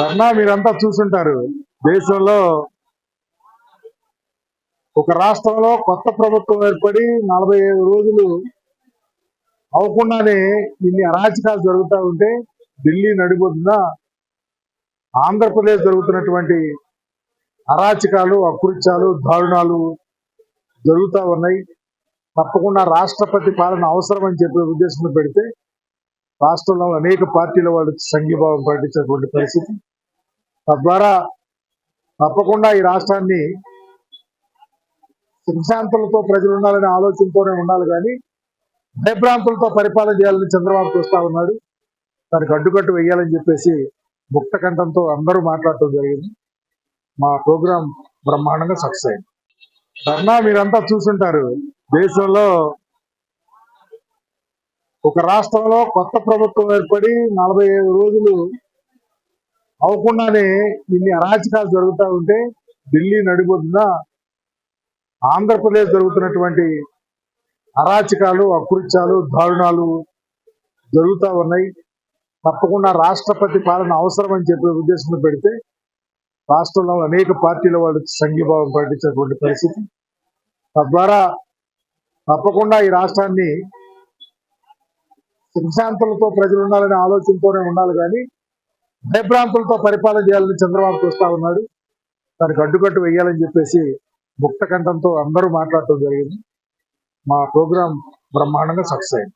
అన్నా మీరంతా చూసుంటారు. దేశంలో ఒక రాష్ట్రంలో కొత్త ప్రభుత్వం ఏర్పడి 45 రోజులు అవకుండానే ఇన్ని అరాచకాలు జరుగుతూ ఉంటే ఢిల్లీ నడిబొడ్డున ఆంధ్రప్రదేశ్ జరుగుతున్నటువంటి అరాచకాలు, అకృత్యాలు, దారుణాలు జరుగుతూ ఉన్నాయి. తప్పకుండా రాష్ట్రపతి పాలన అవసరం అని చెప్పే ఉద్దేశంలో పెడితే రాష్ట్రంలో అనేక పార్టీల వాళ్ళు సంఘీభావం ప్రకటించినటువంటి పరిస్థితి. తద్వారా తప్పకుండా ఈ రాష్ట్రాన్ని సుఖశాంతులతో ప్రజలు ఉండాలనే ఆలోచనతోనే ఉండాలి, కానీ భయభ్రాంతులతో పరిపాలన చేయాలని చంద్రబాబు చూస్తా ఉన్నాడు. దానికి అడ్డుకట్టు వేయాలని చెప్పేసి ముక్త కంఠంతో అందరూ మాట్లాడటం జరిగింది. మా ప్రోగ్రాం బ్రహ్మాండంగా సక్సెస్ అయింది. ధర్నా మీరంతా చూసుంటారు. దేశంలో ఒక రాష్ట్రంలో కొత్త ప్రభుత్వం ఏర్పడి 45 రోజులు అవకుండానే ఇన్ని అరాచకాలు జరుగుతూ ఉంటే ఢిల్లీ నడిబొడ్డున ఆంధ్రప్రదేశ్ జరుగుతున్నటువంటి అరాచకాలు, అకృత్యాలు, దారుణాలు జరుగుతూ ఉన్నాయి. తప్పకుండా రాష్ట్రపతి పాలన అవసరం అని చెప్పే ఉద్దేశంలో పెడితే రాష్ట్రంలో అనేక పార్టీల వాళ్ళు సంఘీభావం ప్రకటించినటువంటి పరిస్థితి. తద్వారా తప్పకుండా ఈ రాష్ట్రాన్ని సుఖశాంతులతో ప్రజలు ఉండాలనే ఆలోచనతోనే ఉండాలి, కానీ భయభ్రాంతులతో పరిపాలన చేయాలని చంద్రబాబు చూస్తా ఉన్నాడు. దానికి అడ్డుకట్టు వేయాలని చెప్పేసి ముక్త కంఠంతో అందరూ మాట్లాడటం జరిగింది. మా ప్రోగ్రాం బ్రహ్మాండంగా సక్సెస్ అయింది.